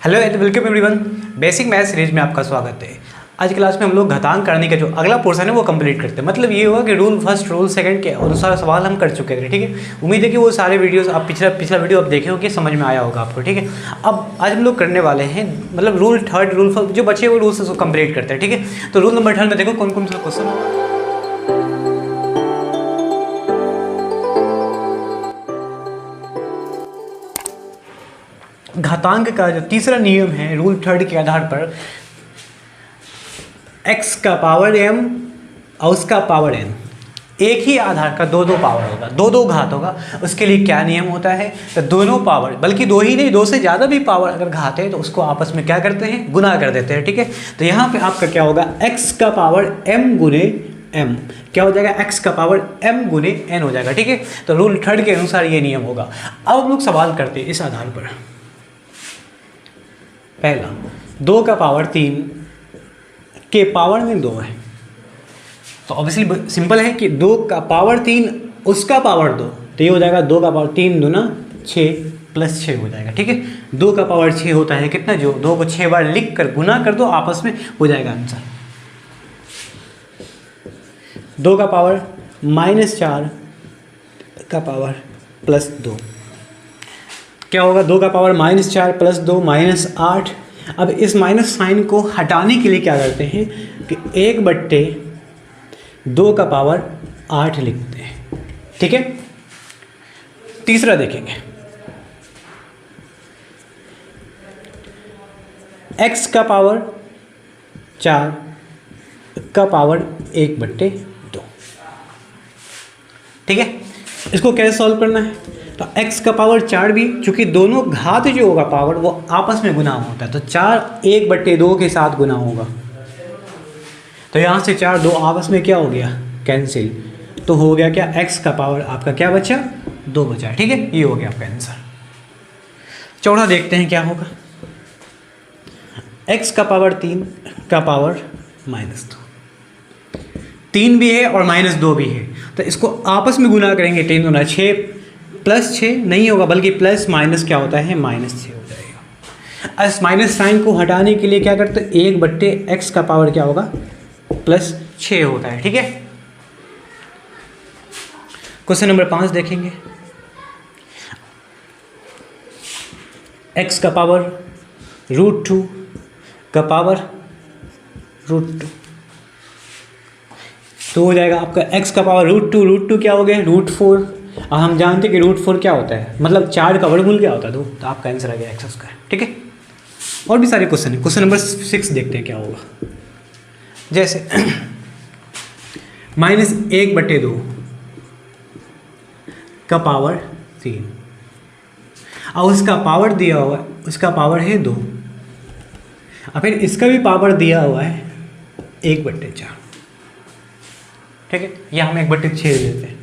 Hello and welcome everyone. Basic math series में आपका स्वागत है। आज क्लास में हम लोग घातांक करने का जो अगला पोर्शन है वो कंप्लीट करते हैं। मतलब ये हुआ कि रूल फर्स्ट रूल सेकंड के अनुसार सवाल हम कर चुके थे। ठीक है, उम्मीद है कि वो सारे वीडियोस आप पिछला वीडियो आप देखे हो कि समझ में आया होगा आपको। ठीक है, अब आज हम लोग करने वाले हैं मतलब रूल थर्ड रूल फर्स्ट जो बचे हुए रूल्स उसको कंप्लीट करते हैं। ठीक है, तो रूल नंबर थर्ड में देखो कौन कौन सा क्वेश्चन। घातांक का जो तीसरा नियम है रूल थर्ड के आधार पर x का पावर m और उसका पावर n, एक ही आधार का दो पावर होगा, दो घात होगा। उसके लिए क्या नियम होता है, तो दोनों पावर, बल्कि दो ही नहीं, दो से ज़्यादा भी पावर अगर घात है तो उसको आपस में क्या करते हैं, गुना कर देते हैं। ठीक है, तो यहाँ पे आपका क्या होगा, x का पावर m गुने m क्या हो जाएगा, x का पावर m गुने n हो जाएगा। ठीक है, तो रूल थर्ड के अनुसार ये नियम होगा। अब हम लोग सवाल करते हैं इस आधार पर। पहला, 2 का पावर 3 के पावर में 2 है, तो ऑब्वियसली सिंपल है कि 2 का पावर 3 उसका पावर 2, तो ये हो जाएगा 2 का पावर 3 दूना 6 प्लस 6 हो जाएगा। ठीक है, 2 का पावर 6 होता है कितना, जो 2 को 6 बार लिख कर गुना कर दो आपस में, हो जाएगा आंसर। 2 का पावर -4 का पावर प्लस 2 क्या होगा, 2 का पावर -4 प्लस 2 -8। अब इस माइनस साइन को हटाने के लिए क्या करते हैं कि 1/2 का पावर 8 लिखते हैं। ठीक है, तीसरा देखेंगे, x का पावर 4 का पावर 1/2। ठीक है, इसको कैसे सॉल्व करना है, तो x का पावर 4 भी, चूंकि दोनों घात जो होगा पावर वो आपस में गुना होता है, तो 4 1/2 के साथ गुना होगा, तो यहाँ से 4 2 आपस में क्या हो गया, कैंसिल, तो हो गया क्या, x का पावर आपका क्या बचा, 2 बचा। ठीक है, ये हो गया आपका आंसर। चौथा देखते हैं क्या होगा, x का पावर 3 का पावर -2, 3 भी है और -2 भी है, तो इसको आपस में गुना करेंगे, 3 गुना 6 प्लस 6 नहीं होगा, बल्कि प्लस माइनस क्या होता है, -6 हो जाएगा। इस माइनस साइन को हटाने के लिए क्या करते हैं, 1/x का पावर क्या होगा, +6 होता है। ठीक है, क्वेश्चन नंबर 5 देखेंगे, x का पावर √2 का पावर √2, तो हो जाएगा आपका x का पावर √2 क्या हो गया, √4। और हम जानते हैं कि √4 क्या होता है, मतलब 4 का वर्गमूल क्या होता है, 2, तो आपका आंसर आ गया x²। ठीक है, और भी सारे क्वेश्चन है। क्वेश्चन नंबर 6 देखते हैं क्या होगा, जैसे -1/2 का पावर 3 और उसका पावर दिया हुआ है, उसका पावर है 2, और फिर इसका भी पावर दिया हुआ है 1/4। ठीक है, या हम 1/6 लेते हैं,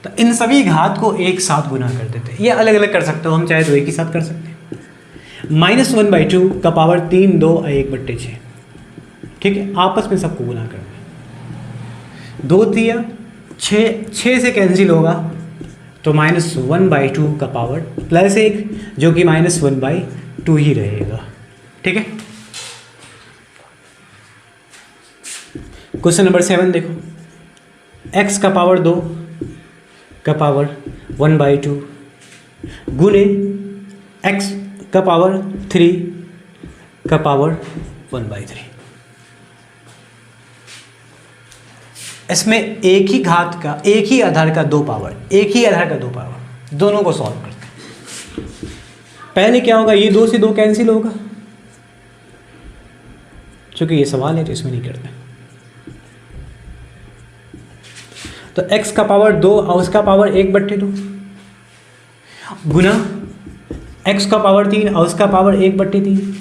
तो इन सभी घात को एक साथ गुना कर देते हैं। ये अलग अलग कर सकते हो, हम चाहे तो एक ही साथ कर सकते हैं। -1/2 का पावर 3 2 और 1/6। ठीक है, आपस में सबको गुना करना है, 2 दिया 6 से कैंसिल होगा, तो -1/2 का पावर +1 जो कि -1/2 ही रहेगा। ठीक है, क्वेश्चन नंबर 7 देखो, x का पावर 2 का पावर 1/2 गुने x का पावर 3 का पावर 1/3। इसमें एक ही घात का, एक ही आधार का 2 पावर, एक ही आधार का 2 पावर, दोनों को सॉल्व करते हैं। पहले क्या होगा, ये 2 से 2 कैंसिल होगा, क्योंकि ये सवाल है तो इसमें नहीं करते। तो x का पावर 2 और उसका पावर 1/2 गुना x का पावर 3 और उसका पावर 1/3,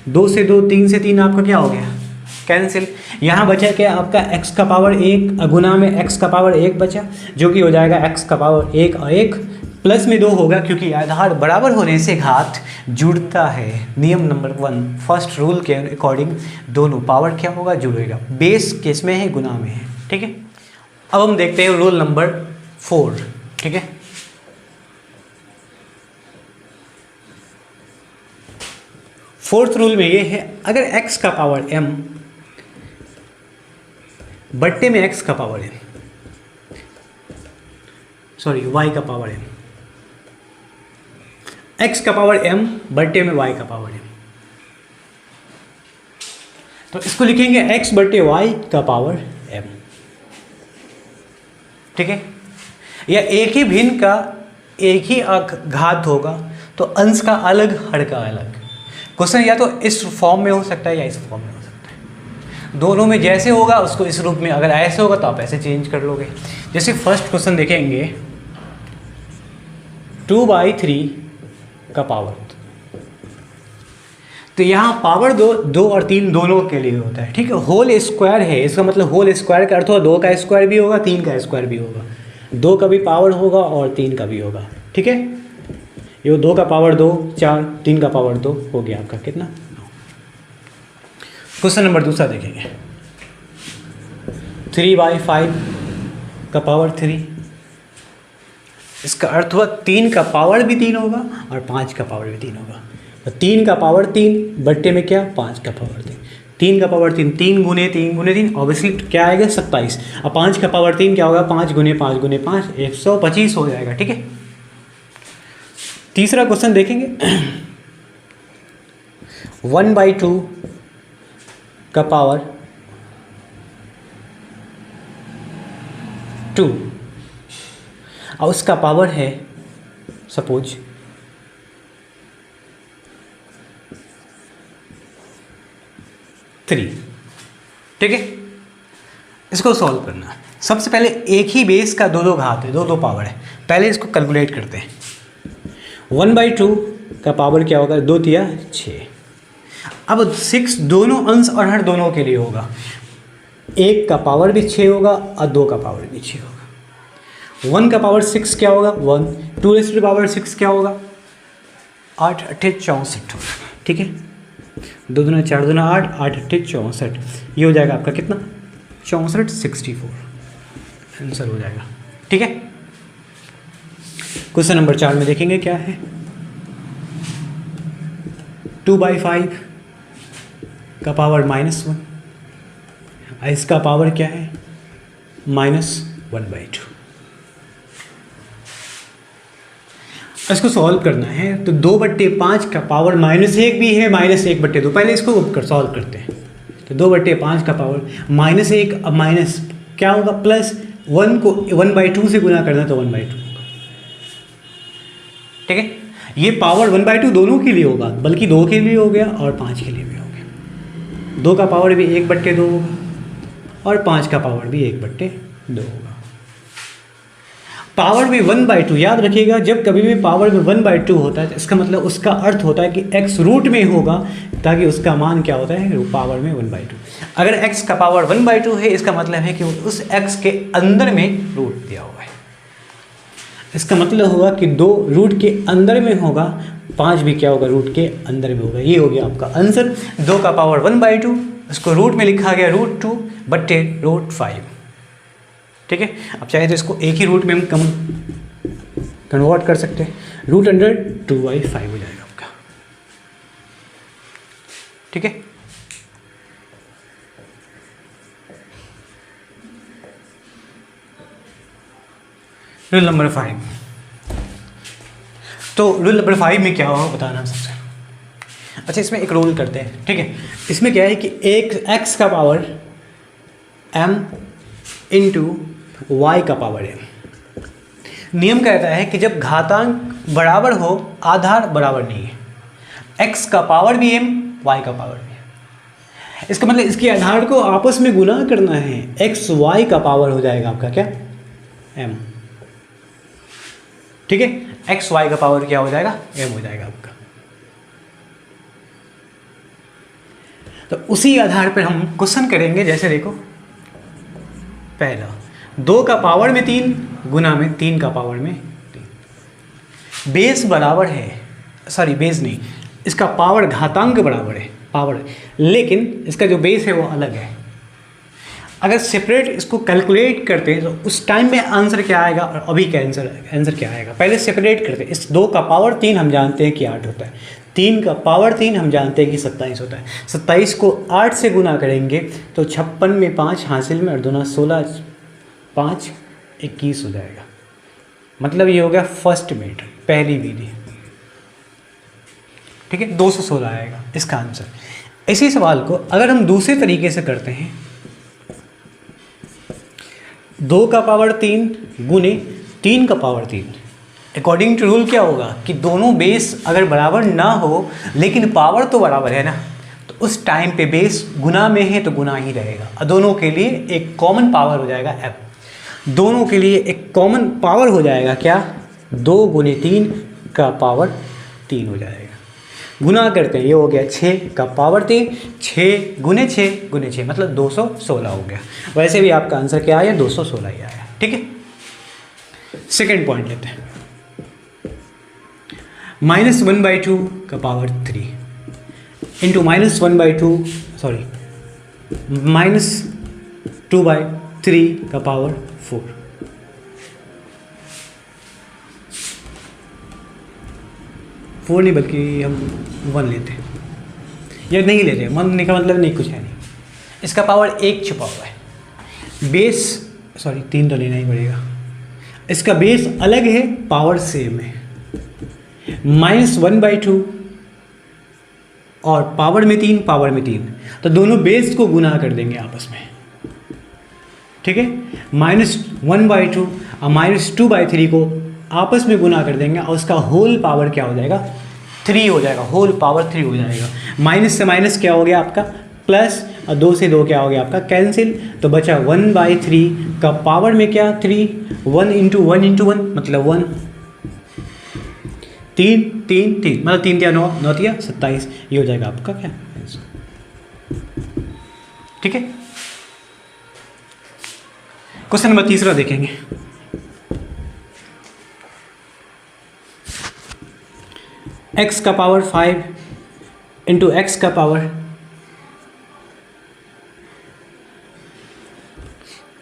2 से 2, 3 से 3 आपका क्या हो गया, कैंसिल। यहाँ बचा क्या आपका, x का पावर 1 गुना में x का पावर 1 बचा, जो कि हो जाएगा x का पावर 1 और 1 प्लस में 2 होगा, क्योंकि आधार बराबर होने से घात जुड़ता है। नियम नंबर 1 फर्स्ट रूल के अकॉर्डिंग दोनों पावर क्या होगा, जुड़ेगा। बेस किस में है, गुना में है। ठीक है, अब हम देखते हैं रूल नंबर 4। ठीक है, फोर्थ रूल में ये है, अगर x का पावर m बट्टे में x का पावर m, सॉरी y का पावर m, x का पावर m बट्टे में y का पावर m, तो इसको लिखेंगे x बट्टे y का पावर m। ठीक है, या एक ही भिन्न का एक ही घात होगा तो अंश का अलग हर का अलग। क्वेश्चन या तो इस फॉर्म में हो सकता है या इस फॉर्म में हो सकता है, दोनों में जैसे होगा उसको इस रूप में, अगर ऐसे होगा तो आप ऐसे चेंज कर लोगे। जैसे फर्स्ट क्वेश्चन देखेंगे 2/3 का पावर, तो यहाँ पावर दो और 3 दोनों के लिए होता है। ठीक है, होल स्क्वायर है, इसका मतलब होल स्क्वायर का अर्थ होगा 2 का स्क्वायर भी होगा 3 का स्क्वायर भी होगा, 2 का भी पावर होगा और 3 का भी होगा। ठीक है, ये 2 का पावर 2 4, 3 का पावर 2 हो गया आपका कितना। क्वेश्चन नंबर दूसरा देखेंगे 3/5 का पावर 3, इसका अर्थ हुआ 3 का पावर भी 3 होगा और 5 का पावर भी 3 होगा। तो 3 का पावर 3 बट्टे में क्या 5 का पावर 3, 3 का पावर 3, 3 गुने 3 गुने 3 ऑब्वियसली क्या आएगा 27। अब 5 का पावर 3 क्या होगा 5 गुने 5 गुने 5 125 हो जाएगा। ठीक है, तीसरा क्वेश्चन देखेंगे 1/2 का पावर 2 और उसका पावर है सपोज 3। ठीक है, इसको सॉल्व करना है। सबसे पहले एक ही बेस का दो घात है, दो पावर है, पहले इसको कैलकुलेट करते हैं। 1/2 का पावर क्या होगा 2 तिया 6। अब 6 दोनों अंश और हर दोनों के लिए होगा, 1 का पावर भी 6 होगा और 2 का पावर भी 6 होगा। 1 का पावर 6 क्या होगा 1, 2 रेज़ टू द पावर 6 क्या होगा 8 8 64 होगा। ठीक है, 2 दूना 4 दूना 8 8 8 64, ये हो जाएगा आपका कितना 64 64 आंसर हो जाएगा। ठीक है, क्वेश्चन नंबर 4 में देखेंगे क्या है 2/5 का पावर -1, इसका पावर क्या है -1/2। इसको सॉल्व करना है तो 2/5 का पावर -1 भी है, -1/2। पहले इसको सॉल्व करते हैं, तो 2/5 का पावर -1, अब माइनस क्या होगा प्लस 1 को 1/2 से गुना करना तो 1/2 होगा। ठीक है, ये पावर 1/2 दोनों के लिए होगा, बल्कि 2 के लिए हो गया और 5 के लिए भी हो गया। 2 का पावर भी 1/2 होगा और 5 का पावर भी 1/2 होगा। पावर भी 1/2 याद रखिएगा, जब कभी भी पावर में 1/2 होता है तो इसका मतलब उसका अर्थ होता है कि x रूट में होगा, ताकि उसका मान क्या होता है पावर में 1/2। अगर x का पावर 1/2 है इसका मतलब है कि उस x के अंदर में रूट दिया हुआ है, इसका मतलब होगा कि 2 रूट के अंदर में होगा, 5 भी क्या होगा रूट के अंदर में होगा। ये हो गया आपका आंसर, 2 का पावर 1/2, इसको रूट में लिखा गया √2/√5। ठीक है, अब चाहे तो इसको एक ही रूट में हम कन्वर्ट कर सकते हैं, √2/5 हो जाएगा आपका। ठीक है, रूल नंबर 5। तो रूल नंबर 5 में क्या होगा बताना सबसे। अच्छा, इसमें एक रूल करते हैं। ठीक है, इसमें क्या है कि एक x का पावर m इंटू y का पावर m। नियम कहता है कि जब घातांक बराबर हो आधार बराबर नहीं है, x का पावर भी m y का पावर भी m। इसका मतलब इसके आधार को आपस में गुना करना है, x y का पावर हो जाएगा आपका क्या m। ठीक है, x y का पावर क्या हो जाएगा m हो जाएगा आपका। तो उसी आधार पर हम क्वेश्चन करेंगे। जैसे देखो, पहला 2 का पावर में 3 गुना में 3 का पावर में 3, बेस बराबर है, सॉरी बेस नहीं, इसका पावर घातांक बराबर है पावर, लेकिन इसका जो बेस है वो अलग है। अगर सेपरेट इसको कैलकुलेट करते हैं तो उस टाइम में आंसर क्या आएगा और अभी का आंसर क्या आएगा। पहले सेपरेट करते हैं, इस 2 का पावर 3 हम जानते हैं कि 8 होता है, 3 का पावर 3 हम जानते हैं कि 27 होता है। 27 को 8 से गुना करेंगे तो 56 में 5 हासिल में और 2 16, 5 21 हो जाएगा। मतलब ये हो गया फर्स्ट मेट, पहली विधि। ठीक है, 216 आएगा इसका आंसर। इसी सवाल को अगर हम दूसरे तरीके से करते हैं, 2 का पावर 3 गुने 3 का पावर 3, अकॉर्डिंग टू रूल क्या होगा कि दोनों बेस अगर बराबर ना हो लेकिन पावर तो बराबर है ना, तो उस टाइम पे बेस गुना में है तो गुना ही रहेगा और दोनों के लिए एक कॉमन पावर हो जाएगा f। दोनों के लिए एक कॉमन पावर हो जाएगा क्या, 2 गुने 3 का पावर 3 हो जाएगा। गुना करते हैं, ये हो गया 6 का पावर 3, 6 गुने 6 गुने 6 मतलब 216 हो गया। वैसे भी आपका आंसर क्या आया, 216 ही आया। ठीक है, सेकेंड पॉइंट लेते हैं। -1/2 का पावर 3 इंटू -1/2 सॉरी -2/3 का पावर 4। फोर नहीं बल्कि हम 1 लेते हैं, या नहीं लेते, 1 का मतलब नहीं, कुछ है नहीं। इसका पावर 1 छुपा हुआ है, बेस सॉरी 3 तो लेना ही पड़ेगा। इसका बेस अलग है, पावर सेम है। -1/2 और पावर में 3 पावर में 3, तो दोनों बेस को गुना कर देंगे आपस में। ठीक है, -1/2 और -2/3 को आपस में गुना कर देंगे और उसका होल पावर क्या हो जाएगा, 3 हो जाएगा, होल पावर 3 हो जाएगा। माइनस से माइनस क्या हो गया आपका प्लस, और 2 से 2 क्या हो गया आपका कैंसिल, तो बचा 1/3 का पावर में क्या 3, 1 इंटू 1 इंटू 1 मतलब 1, 3 3 3 मतलब 3 या 9 9 या 27, ये हो जाएगा आपका क्या आंसर। ठीक है, क्वेश्चन नंबर तीसरा देखेंगे। x का पावर 5 इंटू एक्स का पावर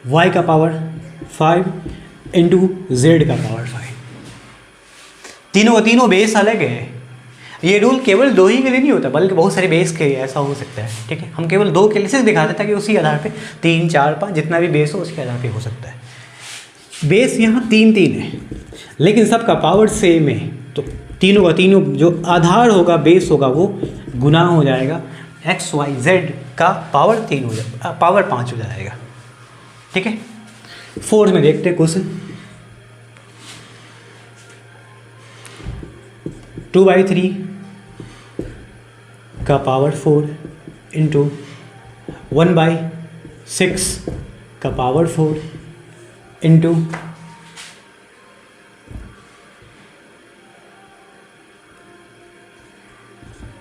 y का पावर 5 इंटू जेड का पावर 5। तीनों का तीनों बेस अलग है। ये रूल केवल 2 ही के लिए नहीं होता, बल्कि बहुत सारे बेस के ऐसा हो सकता है। ठीक है, हम केवल 2 के लिए सिर्फ दिखाते हैं ताकि उसी आधार पे 3 4 5 जितना भी बेस हो उसके आधार पे हो सकता है। बेस यहाँ 3 3 है लेकिन सबका पावर सेम है, तो तीनों का तीनों जो आधार होगा बेस होगा वो गुना हो जाएगा, एक्स वाई जेड का पावर 3 हो जाएगा, पावर 5 हो जाएगा। ठीक है, फोर्थ में देखते हैं क्वेश्चन। 2/3 का पावर 4 इंटू 1/6 का पावर 4 इंटू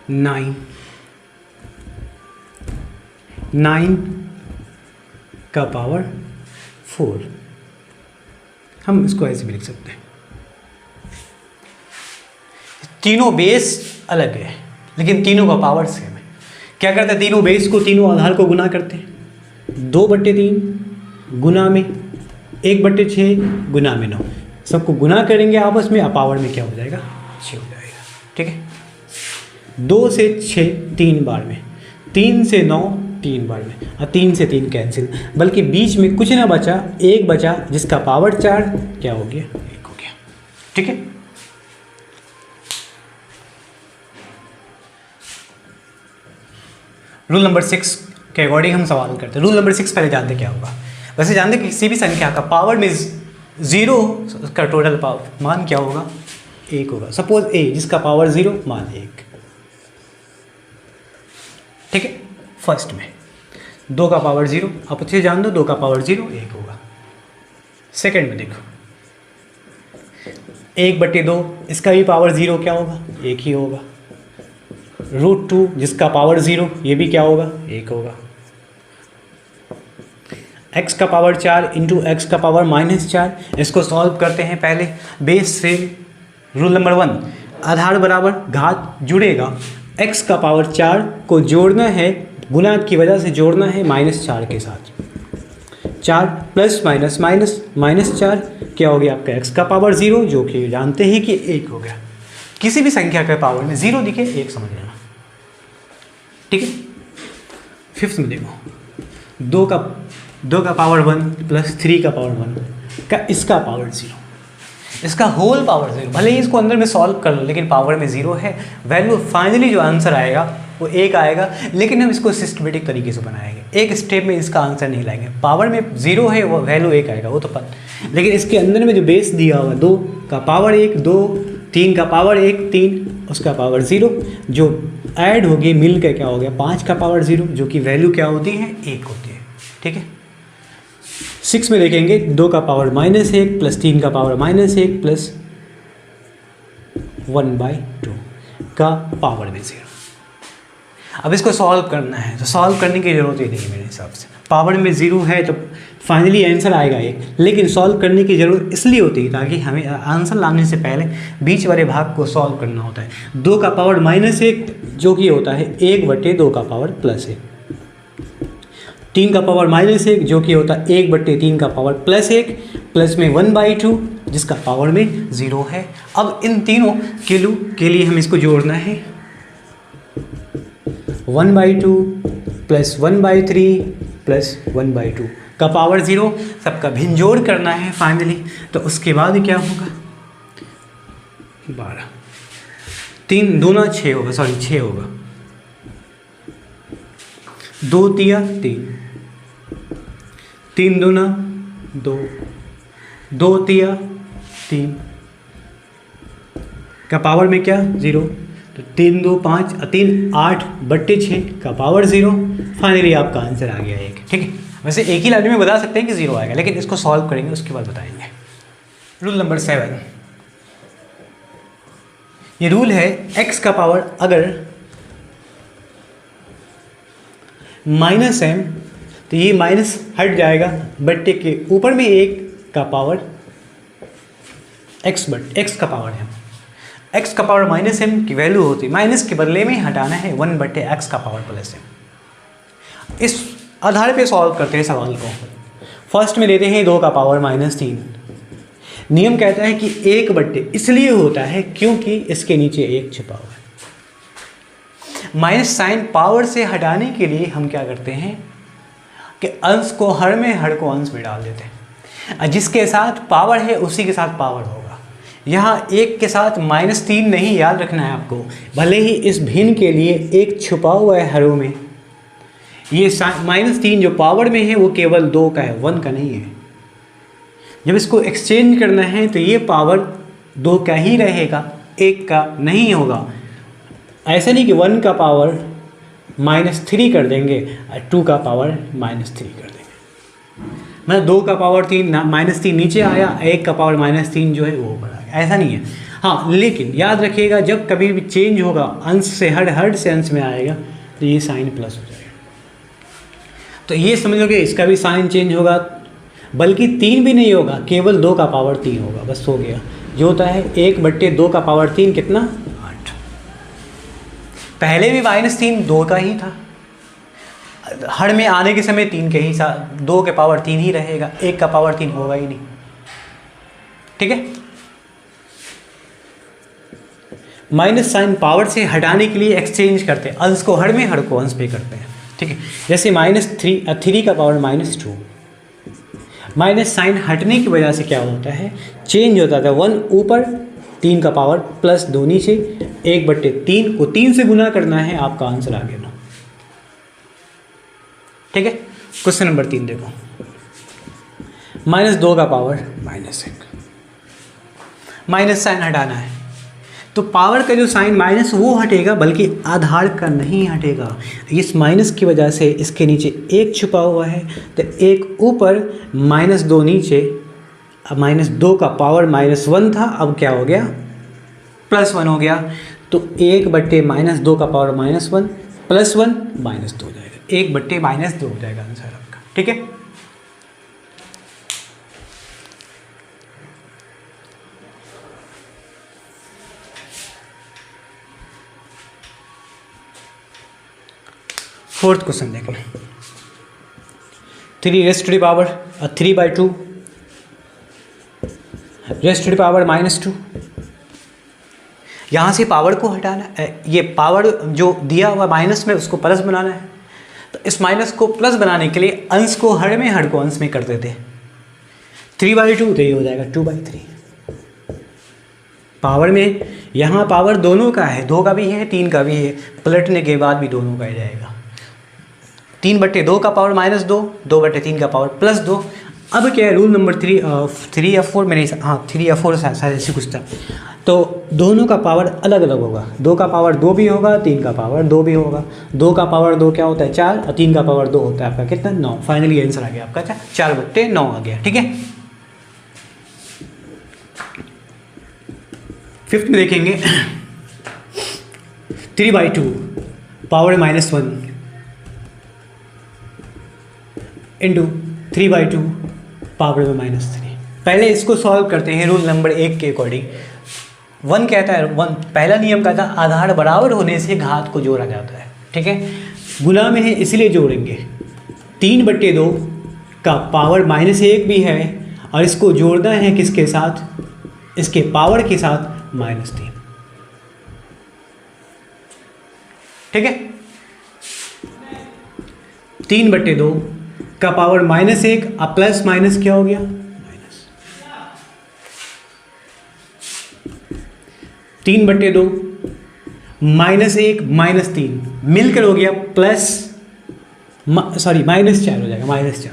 9 का पावर 4। हम इसको ऐसे भी लिख सकते हैं, तीनों बेस अलग है लेकिन तीनों का पावर सेम है। क्या करते हैं, तीनों बेस को तीनों आधार को गुना करते हैं, 2/3 गुना में 1/6 गुना में 9, सबको गुना करेंगे आपस में, पावर में क्या हो जाएगा 6 हो जाएगा। ठीक है, 2 से 6 3 बार में, 3 से 9 3 बार में, और 3 से 3 कैंसिल, बल्कि बीच में कुछ ना बचा, 1 बचा जिसका पावर 4 क्या हो गया 1 हो गया। ठीक है, रूल नंबर 6 के अकॉर्डिंग हम सवाल करते हैं। रूल नंबर 6 पहले जानते क्या होगा। वैसे जानते कि किसी भी संख्या का पावर में 0 का टोटल पावर मान क्या होगा 1 होगा। सपोज a जिसका पावर 0 मान 1। ठीक है, फर्स्ट में 2 का पावर 0, आप अच्छे जान दो 2 का पावर 0 1 होगा। सेकंड में देखो 1/2 इसका भी पावर 0 क्या होगा 1 ही होगा। √2 जिसका पावर 0 ये भी क्या होगा 1 होगा। x का पावर 4 इंटू एक्स का पावर -4, इसको सॉल्व करते हैं पहले बेस से। रूल नंबर 1, आधार बराबर घात जुड़ेगा, x का पावर 4 को जोड़ना है, गुना की वजह से जोड़ना है -4 के साथ। 4 प्लस माइनस माइनस -4 क्या हो गया आपका x का पावर 0 जो कि जानते हैं कि 1 हो गया। किसी भी संख्या के पावर में 0 दिखे 1 समझ लेना, ठीक है। फिफ्थ में देखो 2 का पावर 1 प्लस 3 का पावर 1 का इसका पावर 0, इसका होल पावर 0। भले ही इसको अंदर में सॉल्व कर लो लेकिन पावर में 0 है। वैल्यू फाइनली जो आंसर आएगा वो 1 आएगा, लेकिन हम इसको सिस्टमेटिक तरीके से बनाएंगे। एक स्टेप में इसका आंसर नहीं लाएंगे। पावर में 0 है, वो वैल्यू 1 आएगा, वो तो पता, लेकिन इसके अंदर में जो बेस दिया हुआ 2 का पावर 1 2, 3 का पावर 1 3, उसका पावर 0, जो ऐड होगी मिल के क्या हो गया 5 का पावर 0, जो कि वैल्यू क्या होती है 1 होती है, ठीक है। 6 में देखेंगे 2 का पावर -1 प्लस 3 का पावर -1 प्लस 1/2 का पावर में 0। अब इसको सॉल्व करना है, तो सॉल्व करने की ज़रूरत ही नहीं मेरे हिसाब से। पावर में 0 है तो फाइनली आंसर आएगा 1, लेकिन सॉल्व करने की ज़रूरत इसलिए होती है ताकि हमें आंसर लाने से पहले बीच वाले भाग को सॉल्व करना होता है। 2 का पावर -1 जो कि होता है 1/2 का पावर +1, 3 का पावर -1 जो कि होता है 1/3 का पावर +1, प्लस में 1/2 जिसका पावर में 0 है। अब इन तीनों के लिए हम इसको जोड़ना है 1/2 प्लस 1/3 प्लस 1/2 का पावर 0, सबका भिन्नजोड़ करना है फाइनली। तो उसके बाद क्या होगा 12, 3 दूना 6 होगा, सॉरी 6 होगा, 2 तिया 3, 3 दूना 2, 2 तिया 3 का पावर में क्या 0, तो 3 2 5 3 8/6 का पावर 0। फाइनली आपका आंसर आ गया 1, ठीक है। वैसे एक ही लाइन में बता सकते हैं कि 0 आएगा, लेकिन इसको सॉल्व करेंगे उसके बाद बताएंगे। रूल नंबर 7, ये रूल है x का पावर अगर -m तो ये माइनस हट जाएगा, बट्टे के ऊपर में 1 का पावर x का पावर है, x का पावर -m की वैल्यू होती है, माइनस के बदले में हटाना है 1/x का पावर +m। इस आधार पे सॉल्व करते हैं सवाल को। फर्स्ट में लेते हैं 2 का पावर -3। नियम कहता है कि 1/, इसलिए होता है क्योंकि इसके नीचे 1 छिपा हुआ है। माइनस साइन पावर से हटाने के लिए हम क्या करते हैं कि अंश को हर में, हर को अंश में डाल देते हैं। जिसके साथ पावर है उसी के साथ पावर होगा। यहाँ 1 के साथ -3 नहीं, याद रखना है आपको। भले ही इस भिन्न के लिए 1 छुपा हुआ है हरों में, ये -3 जो पावर में है वो केवल 2 का है, 1 का नहीं है। जब इसको एक्सचेंज करना है तो ये पावर 2 का ही रहेगा, 1 का नहीं होगा। ऐसा नहीं कि 1 का पावर -3 कर देंगे, 2 का पावर -3 कर देंगे। मतलब 2 का पावर 3 -3 नीचे आया, 1 का पावर -3 जो है वो ऊपर आ गया, ऐसा नहीं है। हाँ, लेकिन याद रखिएगा जब कभी भी चेंज होगा अंश से हर से अंश में आएगा तो ये साइन प्लस हो जाएगा। तो ये समझ लो कि इसका भी साइन चेंज होगा, बल्कि 3 भी नहीं होगा, केवल 2 का पावर 3 होगा, बस हो गया। जो होता है 1/2 का पावर 3 कितना 8। पहले भी -3 2 का ही था, हर में आने के समय 3 के ही साथ 2 के पावर 3 ही रहेगा, 1 का पावर 3 होगा ही नहीं, ठीक है। माइनस साइन पावर से हटाने के लिए एक्सचेंज करते हैं, अंश को हर में, हर को अंश पे करते हैं, ठीक है। जैसे -3 का पावर -2, माइनस साइन हटने की वजह से क्या होता है चेंज होता था, 1 ऊपर 3 का पावर +2 नीचे, 1/3 को 3 से गुना करना है, आपका आंसर आ गया 9, ठीक है। क्वेश्चन नंबर 3 देखो, -2 का पावर -1, माइनस साइन हटाना है तो पावर का जो साइन माइनस वो हटेगा, बल्कि आधार का नहीं हटेगा। इस माइनस की वजह से इसके नीचे 1 छुपा हुआ है, तो 1 ऊपर -2 नीचे, अब -2 का पावर -1 था, अब क्या हो गया +1 हो गया। तो 1/-2 का पावर -1 +1 -2 हो जाएगा, 1/-2 हो जाएगा आंसर आपका, ठीक है। फोर्थ क्वेश्चन देखें, 3 raise to the power 3/2 raise to the power -2, यहाँ से पावर को हटाना है, ये पावर जो दिया हुआ माइनस में उसको प्लस बनाना है। तो इस माइनस को प्लस बनाने के लिए अंश को हर में, हर को अंश में कर देते हैं। 3/2 तो ये हो जाएगा 2/3। पावर में यहाँ पावर दोनों का है, 2 का भी है 3 का भी है, पलटने के बाद भी दोनों का ही जाएगा। 3/2 का पावर -2, 2/3 का पावर +2। अब क्या है रूल नंबर 3 या 4 मैंने, हाँ 3 या 4 शायद ऐसी कुछ था। तो दोनों का पावर अलग अलग होगा, 2 का पावर 2 भी होगा, 3 का पावर 2 भी होगा। 2 का पावर 2 क्या होता है 4, और 3 का पावर 2 होता है आपका कितना 9। फाइनली आंसर आ गया आपका 4/9 आ गया। ठीक है, फिफ्थ में देखेंगे 3/2 पावर -1 इंटू 3/2 पावर में -3। पहले इसको सॉल्व करते हैं रूल नंबर 1 के अकॉर्डिंग। 1 कहता है, 1 पहला नियम कहता है आधार बराबर होने से घात को जोड़ा जाता है। ठीक है, गुना में है इसलिए जोड़ेंगे। 3/2 का पावर -1 भी है और इसको जोड़ना है किसके साथ, इसके पावर के साथ -3। ठीक है, 3/2 का पावर -1 अब प्लस माइनस क्या हो गया माइनस। 3/2 -1 -3 मिलकर हो गया प्लस, सॉरी -4 हो जाएगा, -4।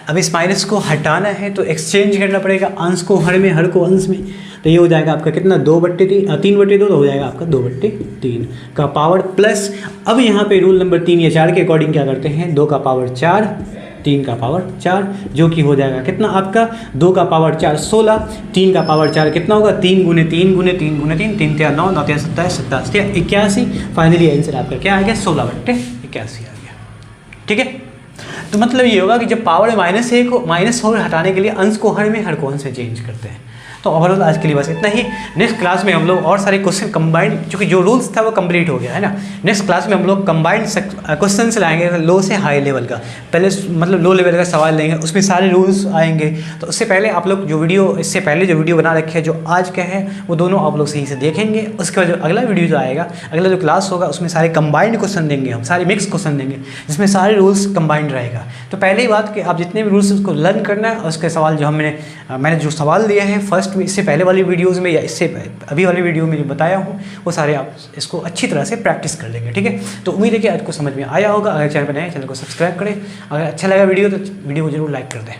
अब इस माइनस को हटाना है तो एक्सचेंज करना पड़ेगा, अंश को हर में, हर को अंश में। तो ये हो जाएगा आपका कितना 3/2 तो हो जाएगा आपका 2/3 का पावर प्लस। अब यहाँ पे रूल नंबर 3 या 4 के अकॉर्डिंग क्या करते हैं, 2 का पावर 4, 3 का पावर 4, जो कि हो जाएगा कितना आपका 2 का पावर 4 16, 3 का पावर 4 कितना होगा 3 × 3 × 3 × 3, 3 × 9, 9 × 27, 27 81। फाइनली आंसर आपका क्या आ गया 16/81 आ गया। ठीक है, तो मतलब ये होगा कि जब पावर -1 को -4 हटाने के लिए अंश को हर में, हर को अंश से चेंज करते हैं। तो ओवरऑल आज के लिए बस इतना ही। नेक्स्ट क्लास में हम लोग और सारे क्वेश्चन कंबाइंड, चूँकि जो रूल्स था वो कंप्लीट हो गया है ना, नेक्स्ट क्लास में हम लोग कंबाइंड क्वेश्चन लाएंगे लो से हाई लेवल का। पहले मतलब लो लेवल का सवाल लेंगे, उसमें सारे रूल्स आएंगे। तो उससे पहले आप लोग जो वीडियो, इससे पहले जो वीडियो बना रखे हैं जो आज का है, वो दोनों आप लोग सही से देखेंगे। उसके बाद जो अगला वीडियो जो आएगा, अगला जो क्लास होगा, उसमें सारे कंबाइंड क्वेश्चन देंगे हम, सारे मिक्स क्वेश्चन देंगे जिसमें सारे रूल्स कंबाइंड रहेगा। तो पहले ही बात कि आप जितने भी रूल्स उसको लर्न करना है, उसके सवाल जो मैंने जो सवाल दिए हैं फर्स्ट में, इससे पहले वाली वीडियोस में या इससे अभी वाली वीडियो में जो बताया हूँ, वो सारे आप इसको अच्छी तरह से प्रैक्टिस कर लेंगे। ठीक है, तो उम्मीद है कि आज को समझ में आया होगा। अगर चैनल पर नए, चैनल को सब्सक्राइब करें। अगर अच्छा लगा वीडियो तो वीडियो को जरूर लाइक कर दें।